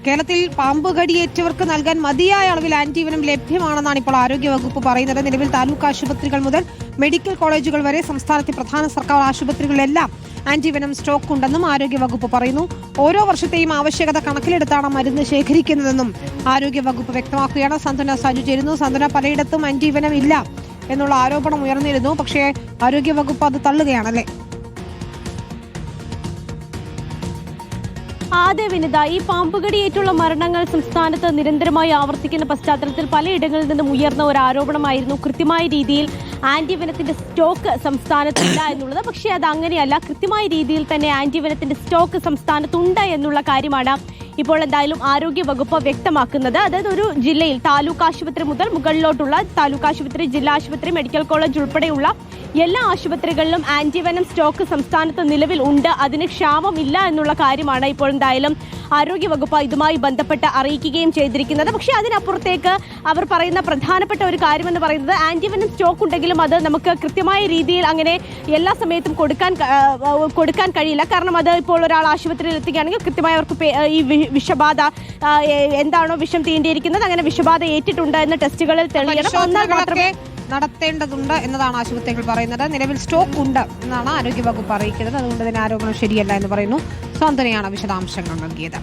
കേരളത്തിൽ പാമ്പ് കടിയേറ്റവർക്ക് നൽകാൻ മതിയായ അളവിൽ ആന്റിവെനം ലഭ്യമാണെന്നാണ് ഇപ്പോൾ ആരോഗ്യവകുപ്പ് പറയുന്നത്. നിലവിൽ താലൂക്ക് ആശുപത്രികൾ മുതൽ മെഡിക്കൽ കോളേജുകൾ വരെ സംസ്ഥാനത്തെ പ്രധാന സർക്കാർ ആശുപത്രികളിലെല്ലാം ആന്റിവെനം സ്റ്റോക്ക് ഉണ്ടെന്നും ആരോഗ്യവകുപ്പ് പറയുന്നു. ഓരോ വർഷത്തെയും ആവശ്യകത കണക്കിലെടുത്താണ് മരുന്ന് ശേഖരിക്കുന്നതെന്നും ആരോഗ്യവകുപ്പ് വ്യക്തമാക്കുകയാണ്. സന്തുന സാജു ചേരുന്നു. സന്തുന, പലയിടത്തും ആന്റിവെനം ഇല്ല എന്നുള്ള ആരോപണം ഉയർന്നിരുന്നു. പക്ഷേ ആരോഗ്യവകുപ്പ് അത് തള്ളുകയാണല്ലേ? വിനിത, ഈ പാമ്പുകടിയേറ്റുള്ള മരണങ്ങൾ സംസ്ഥാനത്ത് നിരന്തരമായി ആവർത്തിക്കുന്ന പശ്ചാത്തലത്തിൽ പലയിടങ്ങളിൽ നിന്നും ഉയർന്ന ഒരു ആരോപണമായിരുന്നു കൃത്യമായ രീതിയിൽ ആന്റിവെനത്തിന്റെ സ്റ്റോക്ക് സംസ്ഥാനത്തില്ല എന്നുള്ളത്. പക്ഷേ അത് അങ്ങനെയല്ല. കൃത്യമായ രീതിയിൽ തന്നെ ആന്റിവെനത്തിന്റെ സ്റ്റോക്ക് സംസ്ഥാനത്തുണ്ട് എന്നുള്ള കാര്യമാണ് ഇപ്പോൾ എന്തായാലും ആരോഗ്യ വകുപ്പ് വ്യക്തമാക്കുന്നത്. അതായത് ഒരു ജില്ലയിൽ താലൂക്ക് ആശുപത്രി മുതൽ മുകളിലോട്ടുള്ള താലൂക്ക് ആശുപത്രി, ജില്ലാ ആശുപത്രി, മെഡിക്കൽ കോളേജ് ഉൾപ്പെടെയുള്ള എല്ലാ ആശുപത്രികളിലും ആന്റിവെനം സ്റ്റോക്ക് സംസ്ഥാനത്ത് നിലവിൽ ഉണ്ട്. അതിന് ക്ഷാമം ഇല്ല എന്നുള്ള കാര്യമാണ് ഇപ്പോൾ എന്തായാലും ആരോഗ്യ വകുപ്പ് ഇതുമായി ബന്ധപ്പെട്ട് അറിയിക്കുകയും ചെയ്തിരിക്കുന്നത്. പക്ഷേ അതിനപ്പുറത്തേക്ക് അവർ പറയുന്ന പ്രധാനപ്പെട്ട ഒരു കാര്യമെന്ന് പറയുന്നത് ആന്റിവെനം സ്റ്റോക്ക് ഉണ്ടെങ്കിലും അത് നമുക്ക് കൃത്യമായ രീതിയിൽ അങ്ങനെ എല്ലാ സമയത്തും കൊടുക്കാൻ കഴിയില്ല. കാരണം അത് ഇപ്പോൾ ഒരാൾ ആശുപത്രിയിൽ എത്തുകയാണെങ്കിൽ കൃത്യമായി അവർക്ക് ഈ വിഷബാധ എന്താണോ വിഷം തീണ്ടിയിരിക്കുന്നത്, അങ്ങനെ വിഷബാധ ഏറ്റിട്ടുണ്ട് എന്ന ടെസ്റ്റുകളിൽ തെളിയണം, നടത്തേണ്ടതുണ്ട് എന്നതാണ് ആശുപത്രികൾ പറയുന്നത്. നിലവിൽ സ്റ്റോക്ക് ഉണ്ട് എന്നാണ് ആരോഗ്യവകുപ്പ് അറിയിക്കുന്നത്. അതുകൊണ്ട് തന്നെ ആരോപണം ശരിയല്ല എന്ന് പറയുന്നു. സാന്ത്വനയാണ് വിശദാംശങ്ങൾ നൽകിയത്.